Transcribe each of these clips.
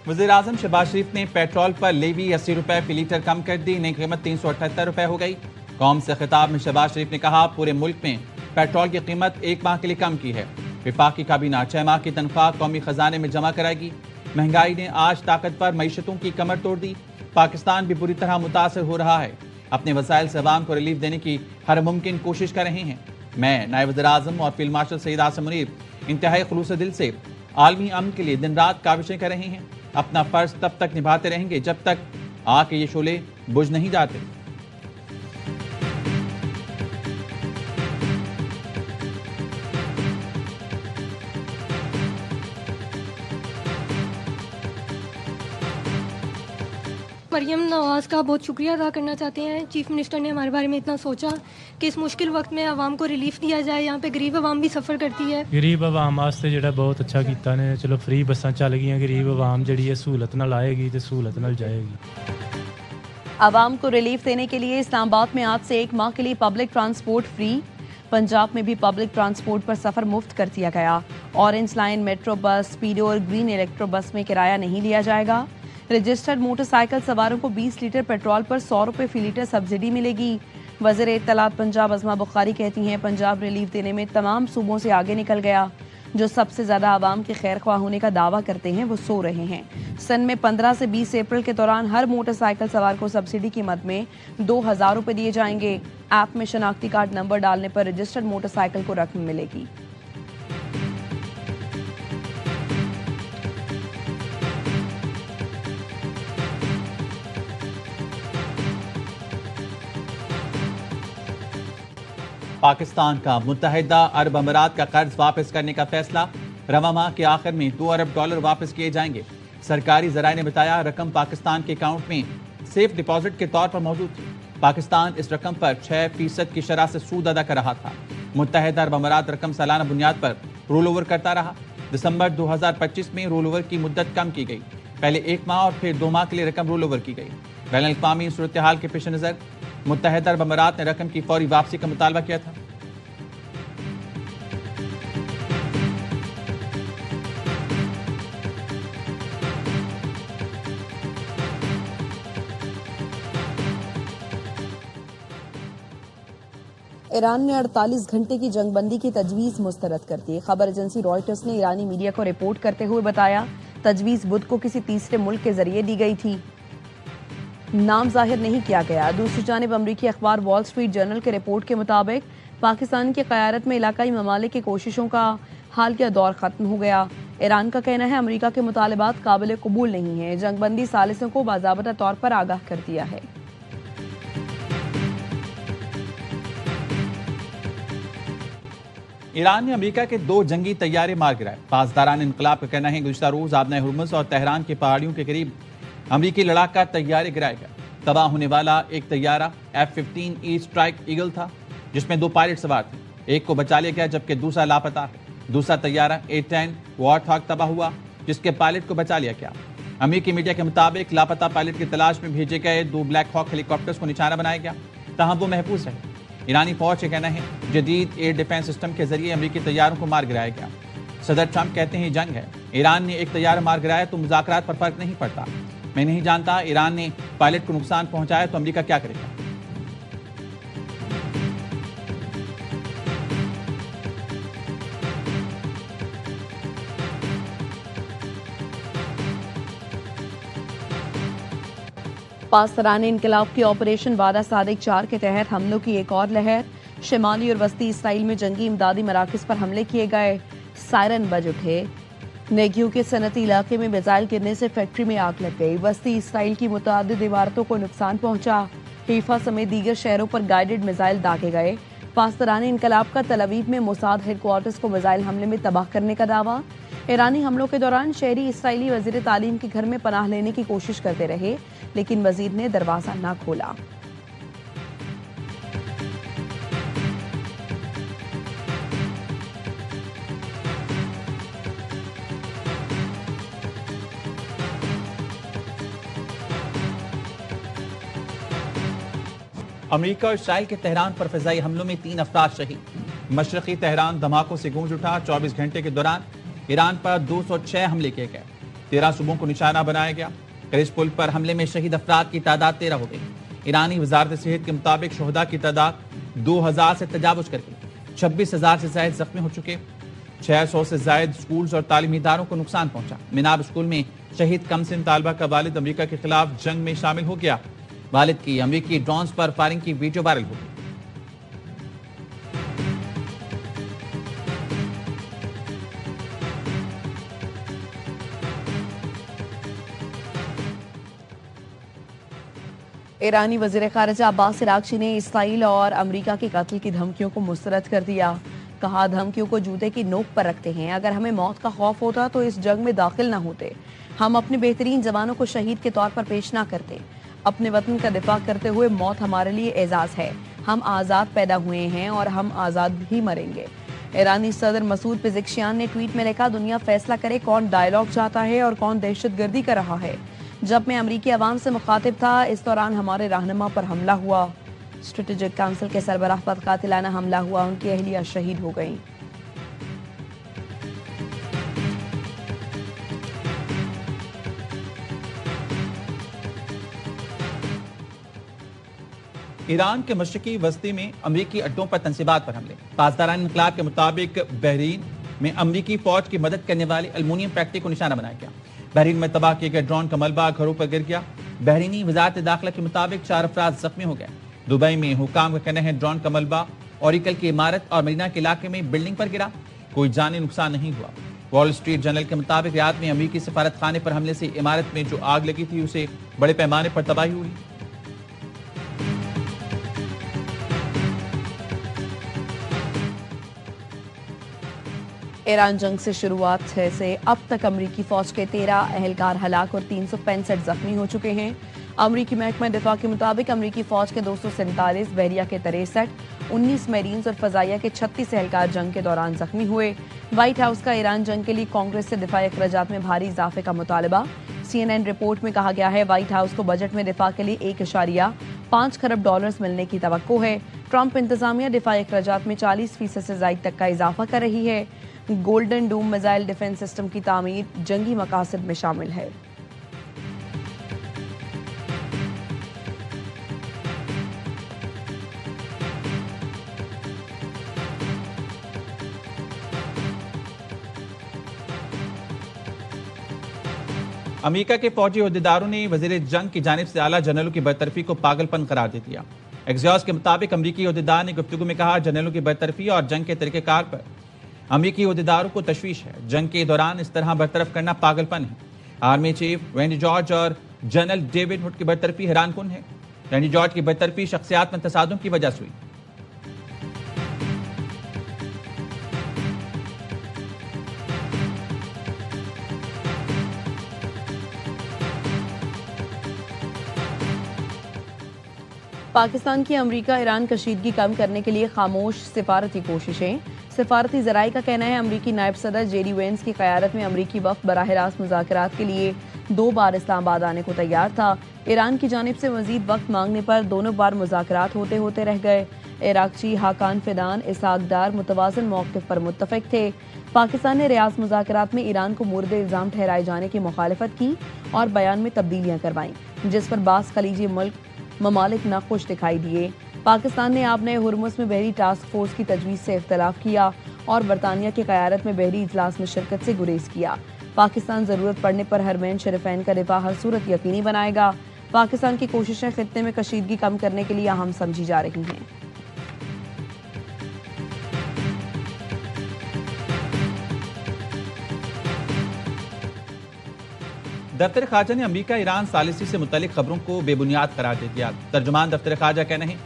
वज़ीर-ए-आज़म शहबाज शरीफ ने पेट्रोल पर लेवी 80 रुपए फी लीटर कम कर दी। नई कीमत 378 रुपए हो गई। कौम से खिताब में शहबाज शरीफ ने कहा, पूरे मुल्क में पेट्रोल की कीमत एक माह के लिए कम की है। विफाकी काबीना 6 माह की तनख्वाह कौमी खजाने में जमा कराएगी। महंगाई ने आज ताकतवर मईशतों की कमर तोड़ दी। पाकिस्तान भी बुरी तरह मुतासर हो रहा है। अपने वसाइल से अवाम को रिलीफ देने की हर मुमकिन कोशिश कर रहे हैं। मैं नायब वज़ीर-ए-आज़म और फील्ड मार्शल सईद आसिम मुनीर इंतहाई खुलूस दिल से आलमी अमन के लिए दिन रात काविशें कर रहे हैं। अपना फर्ज तब तक निभाते रहेंगे जब तक आग के ये शोले बुझ नहीं जाते। मरियम नवाज का बहुत शुक्रिया अदा करना चाहते हैं। चीफ मिनिस्टर ने हमारे बारे में इतना सोचा कि इस मुश्किल वक्त में आवाम को रिलीफ दिया जाए। यहाँ पे गरीब आवाम भी सफ़र करती है। गरीब आवाम वास्ते जो बहुत अच्छा किया ने। चलो फ्री बसा चल गई, गरीब आवाम जी सहूलत नाल आएगी तो सहूलत नाल जाएगी। आवाम को रिलीफ देने के लिए इस्लामाबाद में आज से 1 माह के लिए पब्लिक ट्रांसपोर्ट फ्री। पंजाब में भी पब्लिक ट्रांसपोर्ट पर सफ़र मुफ्त कर दिया गया। ऑरेंज लाइन, मेट्रो बस, स्पीडो और ग्रीन इलेक्ट्रो बस में किराया नहीं लिया जाएगा। रजिस्टर्ड मोटरसाइकिल सवारों को 20 लीटर पेट्रोल पर 100 रुपये फी लीटर सब्सिडी मिलेगी। वज़ीर इत्तलात पंजाब अज़मा बुखारी कहती हैं, पंजाब रिलीफ देने में तमाम सूबों से आगे निकल गया। जो सबसे ज़्यादा आवाम के खैर ख्वाह होने का दावा करते हैं वो सो रहे हैं। सन में 15 से 20 अप्रैल के दौरान हर मोटरसाइकिल सवार को सब्सिडी की मद में 2000 रुपये दिए जाएंगे। ऐप में शनाख्ती कार्ड नंबर डालने पर रजिस्टर्ड मोटरसाइकिल को रकम मिलेगी। पाकिस्तान का मुत्तहिदा अरब अमीरात का कर्ज वापस करने का फैसला। रवा माह के आखिर में $2 अरब वापस किए जाएंगे। सरकारी जराये ने बताया, रकम पाकिस्तान के अकाउंट में सेफ डिपॉजिट के तौर पर मौजूद थी। पाकिस्तान इस रकम पर 6% की शरह से सूद अदा कर रहा था। मुत्तहिदा अरब अमीरात रकम सालाना बुनियाद पर रोल ओवर करता रहा। दिसंबर 2025 में रोल ओवर की मुद्दत कम की गई। पहले 1 माह और फिर 2 माह के लिए रकम रोल ओवर की गई। बैनुल-अक़वामी सूरत हाल के पेश नज़र मुत्तहिदा अरब अमीरात ने रकम की फौरी वापसी का मुतालबा किया था। ईरान ने 48 घंटे की जंगबंदी की तजवीज़ मुस्तरद कर दी। खबर एजेंसी रॉयटर्स ने ईरानी मीडिया को रिपोर्ट करते हुए बताया, तजवीज़ बुध को किसी तीसरे मुल्क के जरिए दी गई थी। नाम जाहिर नहीं किया गया। दूसरी जानिब अमरीकी अखबार वॉल स्ट्रीट जर्नल के रिपोर्ट के मुताबिक पाकिस्तान की क़यादत में इलाकाई ममालिक की कोशिशों का हालिया दौर ख़त्म हो गया। ईरान का कहना है, अमरीका के मुतालबात काबिल कबूल नहीं है। जंगबंदी सालिसों को बाज़ाबता तौर पर आगाह कर दिया है। ईरान ने अमेरिका के 2 जंगी तैयारे मार गिराए। पासदारान इंकलाब का कहना है, गुज़िश्ता रोज आबना हुर्मुज़ और तेहरान की पहाड़ियों के करीब अमरीकी लड़ाका तैयारे गिराया गया। तबाह होने वाला एक तैयारा F-15 ई स्ट्राइक ईगल था, जिसमें 2 पायलट सवार थे। एक को बचा लिया गया जबकि दूसरा लापता है। दूसरा तैयारा A-10 वॉरथॉग तबाह हुआ, जिसके पायलट को बचा लिया गया। अमेरिकी मीडिया के मुताबिक लापता पायलट की तलाश में भेजे गए 2 ब्लैक हॉक हेलीकॉप्टर्स को निशाना बनाया गया, तहम वो महफूज रहे। ईरानी फौज का कहना है, जदीद एयर डिफेंस सिस्टम के जरिए अमेरिकी तैयारों को मार गिराया गया। सदर ट्रंप कहते हैं, जंग है, ईरान ने एक तैयारा मार गिराया तो मुज़ाकरात पर फर्क नहीं पड़ता। मैं नहीं जानता ईरान ने पायलट को नुकसान पहुंचाया तो अमेरिका क्या करेगा। पासदारान इनकलाब के ऑपरेशन वादा सादिक 4 के तहत हमलों की एक और लहर। शिमाली और वस्ती इसराइल में जंगी इमदादी मराकज़ पर हमले किए गए। सायरन बज उठे। नेगियो के सनती इलाके में मिसाइल गिरने से फैक्ट्री में आग लग गई। वस्ती इसराइल की मुतअद्दिद इमारतों को नुकसान पहुंचा। हीफा समेत दीगर शहरों पर गाइडेड मिसाइल दागे गए। पासदारान इनकलाब का तल अवीव में मोसाद हेडक्वार्टर्स को मिसाइल हमले में तबाह करने का दावा। ईरानी हमलों के दौरान शहरी इसराइली वजीर तालीम के घर में पनाह लेने की कोशिश करते रहे, लेकिन वजीर ने दरवाजा न खोला। अमेरिका और इसराइल के तेहरान पर फ़िज़ाई हमलों में 3 अफराद शहीद। मशरक़ी तेहरान धमाकों से गूंज उठा। 24 घंटे के दौरान ईरान पर 206 हमले किए गए। 13 सूबों को निशाना बनाया गया। क्रिस पुल पर हमले में शहीद अफराद की तादाद 13 हो गई। ईरानी वजारत सेहत के मुताबिक शोहदा की तादाद 2000 से तजावुज कर गई। 26,000 से ज्यादा जख्मी हो चुके। 600 से ज्यादा स्कूल्स और तालीमी इदारों को नुकसान पहुंचा। मिनाब स्कूल में शहीद कमसिन तालबा का वालिद अमेरिका के खिलाफ जंग में शामिल हो गया। वालिद की अमेरिकी ड्रोन्स पर फायरिंग की वीडियो वायरल हो गई। ईरानी वजीर खारजा अब्बास इराक्ची ने इसराइल और अमेरिका के कत्ल की धमकियों को मुस्तरद कर दिया। कहा, धमकियों को जूते की नोक पर रखते हैं। अगर हमें मौत का खौफ होता तो इस जंग में दाखिल न होते। हम अपने बेहतरीन जवानों को शहीद के तौर पर पेश ना करते। अपने वतन का दिफा करते हुए मौत हमारे लिए एजाज है। हम आज़ाद पैदा हुए हैं और हम आज़ाद ही मरेंगे। ईरानी सदर मसूद पेज़ेश्कियान ने ट्वीट में लिखा, दुनिया फैसला करे कौन डायलॉग चाहता है और कौन दहशतगर्दी कर रहा है। जब मैं अमरीकी अवाम से मुखातिब था, इस दौरान हमारे रहनुमा पर हमला हुआ। स्ट्रेटेजिक काउंसिल के सरबराह पर कातिलाना हमला हुआ। उनकी अहलिया शहीद हो गई। ईरान के मशरकी वस्ती में अमरीकी अड्डों पर तंसीबात पर हमले। पासदारान इनकलाब के मुताबिक बहरीन में अमरीकी फौज की मदद करने वाली अल्मुनियम फैक्ट्री को निशाना बनाया गया। बहरीन में तबाह किए गए ड्रोन का मलबा घरों पर गिर गया। बहरीनी वजारत दाखिला के मुताबिक 4 अफराद जख्मी हो गए। दुबई में हुकाम का कहना है ड्रोन का मलबा ओरिकल की इमारत और मरीना के इलाके में बिल्डिंग पर गिरा। कोई जानी नुकसान नहीं हुआ। वॉल स्ट्रीट जर्नल के मुताबिक रियाद में अमरीकी सफारत खाने पर हमले से इमारत में जो आग लगी थी उसे बड़े पैमाने पर तबाही हुई। ईरान जंग से शुरुआत से अब तक अमरीकी फौज के 13 अहलकार हलाक और 365 जख्मी हो चुके हैं। अमरीकी महकमा दिफा के मुताबिक अमरीकी फौज के 247, बहरिया के 63, 19 मेरीन्स और फजाइया के 36 एहलकार जंग के दौरान जख्मी हुए। व्हाइट हाउस का ईरान जंग के लिए कांग्रेस से दिफाई अखराजात में भारी इजाफे का मुतालबा। CNN रिपोर्ट में कहा गया है, व्हाइट हाउस को बजट में दिफा के लिए 1.5 खरब डॉलर्स मिलने की तवक्को है। ट्रंप इंतजामिया दिफाई अखराजात में 40% से ज्यादा तक का इजाफा कर रही है। Golden Doom missile defence system की तामीर जंगी मकासद में शामिल है। अमेरिका के फौजी अहदेदारों ने वजीर जंग की जानिब से आला जनरलों की बरतरफी को पागलपन करार दे दिया। एक्सियोस के मुताबिक अमेरिकी अहदेदार ने गुफ्तगू में कहा, जनरलों की बरतरफी और जंग के तरीक़ेकार पर अमेरिकी अहदेदारों को तशवीश है। जंग के दौरान इस तरह बरतरफ करना पागलपन है। आर्मी चीफ रैंडी जॉर्ज और जनरल डेविड हुड की बरतरफी हैरानकुन है। रैंडी जॉर्ज की बरतरफी शख्सियात में तसादुम की वजह से हुई। पाकिस्तान की अमरीका ईरान कशीदगी कम करने के लिए खामोश सिफारती कोशिशें। सिफारती जराये का कहना है, अमरीकी नायब सदर जेडी वेंस की क़यादत में अमरीकी वफ़द बराह रास्त मुज़ाकरात के लिए 2 बार इस्लामाबाद आने को तैयार था। ईरान की जानिब से मजीद वक्त मांगने पर दोनों बार मुज़ाकरात होते होते रह गए। इराक़ची हाकान फिदान इसहाक डार मुतवाज़िन मौक़िफ़ पर मुत्तफ़िक़ थे। पाकिस्तान ने रियाज़ मुज़ाकरात में ईरान को मुर्द इल्ज़ाम ठहराए जाने की मुखालफत की और बयान में तब्दीलियाँ करवाईं, जिस पर बास खलीजी ममालिक नाखुश दिखाई दिए। पाकिस्तान ने आपने हुर्मुज़ में बहरी टास्क फोर्स की तजवीज़ से इख्तलाफ किया और बरतानिया की क़यादत में बहरी इजलास में शिरकत से गुरेज किया। पाकिस्तान ज़रूरत पड़ने पर हरमैन शरीफैन का दिफा हर सूरत यकीनी बनाएगा। पाकिस्तान की कोशिशें खित्ते में कशीदगी कम करने के लिए अहम समझी जा रही हैं। दफ्तर खारजा ने अमेरिका ईरान सालिसी से मुतालिक खबरों को बेबुनियाद करार दे दिया। तर्जुमान दफ्तर खारजा कहना है,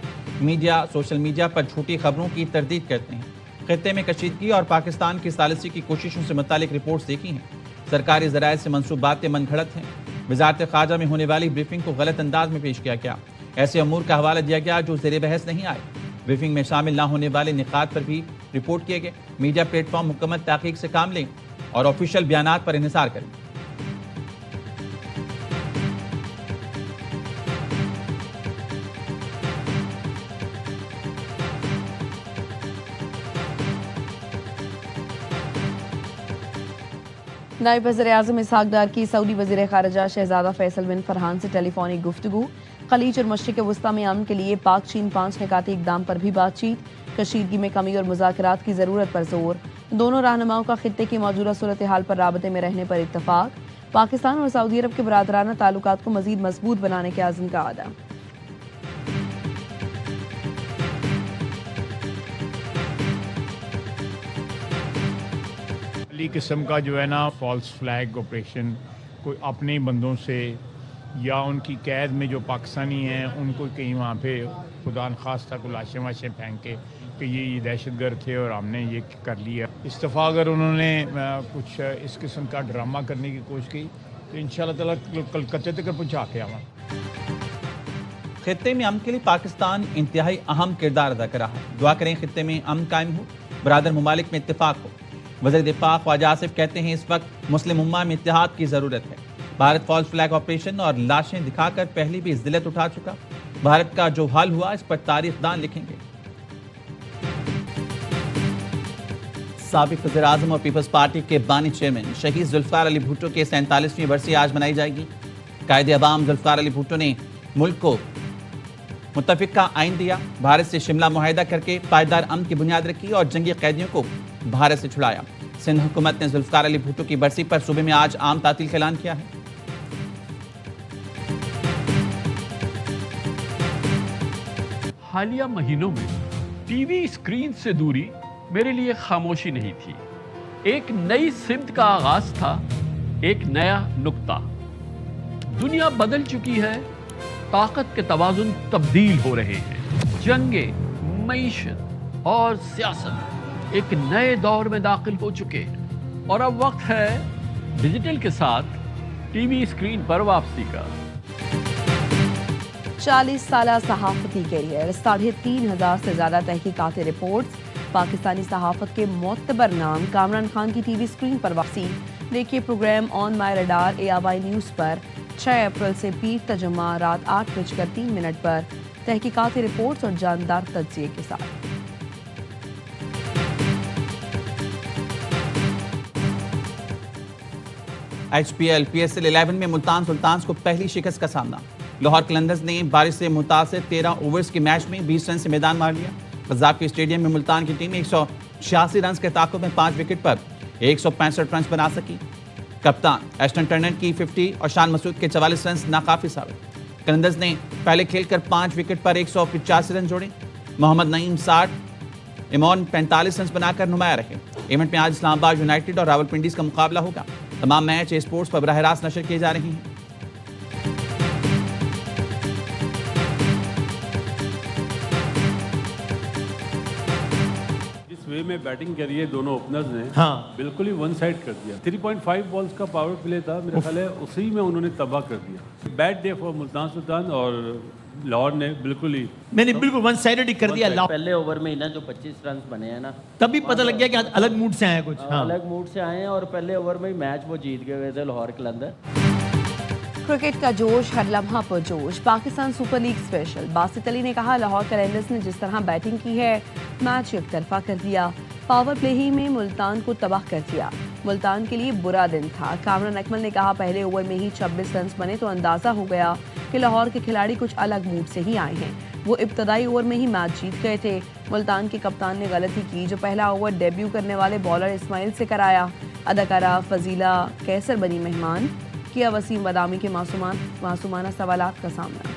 मीडिया सोशल मीडिया पर झूठी खबरों की तरदीद करते हैं। खित्ते में कशीदगी और पाकिस्तान की सालिसी की कोशिशों से मुतालिक रिपोर्ट्स देखी हैं। सरकारी ज़राए से मंसूबातें मनगढ़ंत हैं। वज़ारत खारजा में होने वाली ब्रीफिंग को गलत अंदाज में पेश किया गया। ऐसे अमूर का हवाला दिया गया जो ज़ेरे बहस नहीं आए। ब्रीफिंग में शामिल न होने वाले निकात पर भी रिपोर्ट किए गए। मीडिया प्लेटफॉर्म मुकम्मल तहकीक से काम लें और ऑफिशियल बयानात पर इन्हिसार करें। नायब वज़ीर-ए-आज़म इसहाक डार की सऊदी वज़ीर ख़ारिजा शहज़ादा फैसल बिन फरहान से टेलीफोनिक गुफ्तगू। खलीज और मशरिक़ वस्ता में अमन के लिए पाक चीन 5 निकाती इक़दाम पर भी बातचीत। कशीदगी में कमी और मुज़ाकरात की ज़रूरत पर जोर। दोनों रहनुमाओं का खित्ते की मौजूदा सूरत हाल पर राबते में रहने पर इत्तफ़ाक़। पाकिस्तान और सऊदी अरब के बरादराना ताल्लुकात को मज़ीद मजबूत बनाने के आज़म का आदा। किस्म का जो है ना फॉल्स फ्लैग ऑपरेशन, कोई अपने बंदों से या उनकी कैद में जो पाकिस्तानी हैं उनको कहीं वहाँ पे खुदा न खास्ता को लाशें वाशें फेंक के कि ये दहशतगर्द थे और हमने ये कर लिया। इस दफ़ा अगर उन्होंने कुछ इस किस्म का ड्रामा करने की कोशिश की तो इंशाल्लाह ताला कलकत्ते तक पहुँचा के आवा। खित्ते में अमन के लिए पाकिस्तान इंतहाई अहम किरदार अदा कर रहा है। दुआ करें खित्ते में अमन कायम हो, बरादर ममालिक में इत्तेफाक हो। वज़ीर दिफा ख्वाजा आसिफ कहते हैं इस वक्त मुस्लिम उम्मा में इत्तेहाद की ज़रूरत है। भारत फॉल्स फ्लैग ऑपरेशन और लाशें दिखाकर पहले भी जिल्लत उठा चुका। भारत का जो हाल हुआ इस पर तारीखदान लिखेंगे। साबिक वज़ीर आज़म और पीपल्स पार्टी के बानी चेयरमैन शहीद जुल्फ़िकार अली भुट्टो की 47वीं बरसी आज मनाई जाएगी। कायदे अवाम जुल्फ़िकार अली भुट्टो ने मुल्क को मुत्तफ़िक़ का आइन दिया, भारत से शिमला मुआहिदा करके पायदार अमन की बुनियाद रखी और जंगी कैदियों को भारत से छुड़ाया। सिंध हुकूमत ने जुल्फ़िकार अली भुट्टो की बरसी पर सूबे में आज आम तातील का ऐलान किया है। हालिया महीनों में टीवी स्क्रीन से दूरी मेरे लिए खामोशी नहीं थी। एक नई सिमत का आगाज था, एक नया नुक्ता। दुनिया बदल चुकी है, ताकत के तवाज़ुन तब्दील हो रहे हैं। जंगे, मईशत और सियासत एक नए दौर में दाखिल हो चुके हैं और अब वक्त है डिजिटल के साथ टीवी स्क्रीन पर वापसी का। 40 साला सहाफती कैरियर, 3500 से ज्यादा तहकीकाती रिपोर्ट्स, पाकिस्तानी सहाफत के मोतबर नाम कामरान खान की टीवी स्क्रीन पर वापसी। देखिए program on my radar ARY news पर 6 अप्रैल से पीर तजुम्मा रात 8:03 पर तहकीकाती रिपोर्ट्स और जानदार तज्जिए के साथ। IPL PSL 11 में मुल्तान सुल्तान्स को पहली शिकस्त का सामना। लाहौर कलंदर्स ने बारिश से मुतासिर 13 ओवर्स के मैच में 20 रन से मैदान मार लिया। कज़ाफ़ी स्टेडियम में मुल्तान की टीम 186 रन के ताक़ुब में 5 विकेट पर 165 रन बना सकी। कप्तान एस्टन टर्नर की 50 और शान मसूद के 44 रन नाकाफी साबित। कलंदर्स ने पहले खेलकर 5 विकेट पर 185 रन जोड़े। मोहम्मद नईम 60, इमोन 45 रन बनाकर नुमाया रहे। इवेंट में आज इस्लामाबाद यूनाइटेड और रावलपिंडी का मुकाबला होगा। तमाम मैच स्पोर्ट्स पर बराह रास्त नशर किए जा रहे हैं। जिस वे में बैटिंग करी है दोनों ओपनर्स ने, हाँ, बिल्कुल ही वन साइड कर दिया। 3.5 बॉल्स का पावर प्ले था, मेरा ख्याल है उसी में उन्होंने तबाह कर दिया। Bad day for Multan Sultan और लाहौर ने बिल्कुल ही मैंने बिल्कुल वन साइडेड ही कर दिया। पहले ओवर में ही ना जो 25 रन बने हैं ना, तभी पता लग गया कि आज अलग मूड से आए हैं कुछ। हाँ। अलग मूड से आए हैं और पहले ओवर में ही मैच वो जीत गए हुए थे लाहौर कलंदर। क्रिकेट का जोश, हर लम्हा पर जोश। Pakistan super league special. Basit Ali ने कहा लाहौर कलंदर्स ने जिस तरह बैटिंग की है मैच एक तरफा कर दिया। पावर प्ले ही में मुल्तान को तबाह कर दिया। मुल्तान के लिए बुरा दिन था। कामरान अकमल ने कहा पहले ओवर में ही 26 रन बने तो अंदाजा हो गया कि लाहौर के खिलाड़ी कुछ अलग मूड से ही आए हैं। वो इब्तदाई ओवर में ही मैच जीत गए थे। मुल्तान के कप्तान ने गलती की जो पहला ओवर डेब्यू करने वाले बॉलर इस्माइल से कराया। अदाकारा फजीला कैसर बनी मेहमान, किया वसीम बदामी के मासूमाना सवालात का सामना।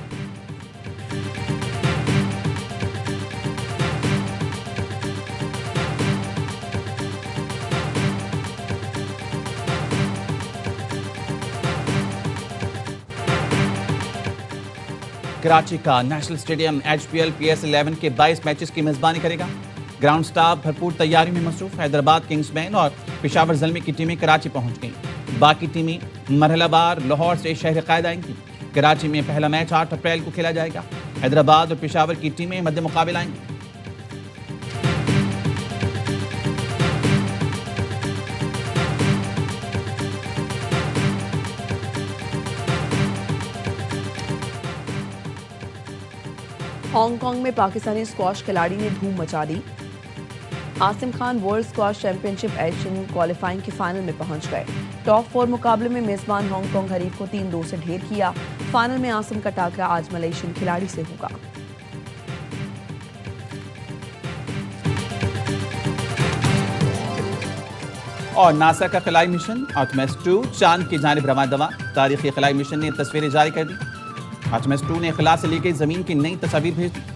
कराची का नेशनल स्टेडियम HPL PSL 11 के 22 मैचेस की मेजबानी करेगा। ग्राउंड स्टाफ भरपूर तैयारी में मसरूफ। हैदराबाद किंग्समैन और पेशावर ज़ल्मी की टीमें कराची पहुंच गईं। बाकी टीमें मरहलाबार लाहौर से शहर कायद आएंगी। कराची में पहला मैच 8 अप्रैल को खेला जाएगा। हैदराबाद और पेशावर की टीमें मध्य मुकाबला आएंगी। हांगकांग में पाकिस्तानी स्क्वॉश खिलाड़ी ने धूम मचा दी। Asim Khan world squash championship Asian qualifying के फाइनल में पहुंच गए। टॉप 4 मुकाबले में मेजबान हांगकांग हरीफ को 3-2 से ढेर किया। फाइनल में आसिम का टाकरा आज मलेशियन खिलाड़ी से होगा। और नासा का खलाई मिशन आर्टेमिस 2 चांद की जानिब रवां दवा। तारीखी खलाई मिशन ने तस्वीरें जारी कर दी। आर्टेमिस 2 ने खला से ली गई जमीन की नई तस्वीर भेज दी।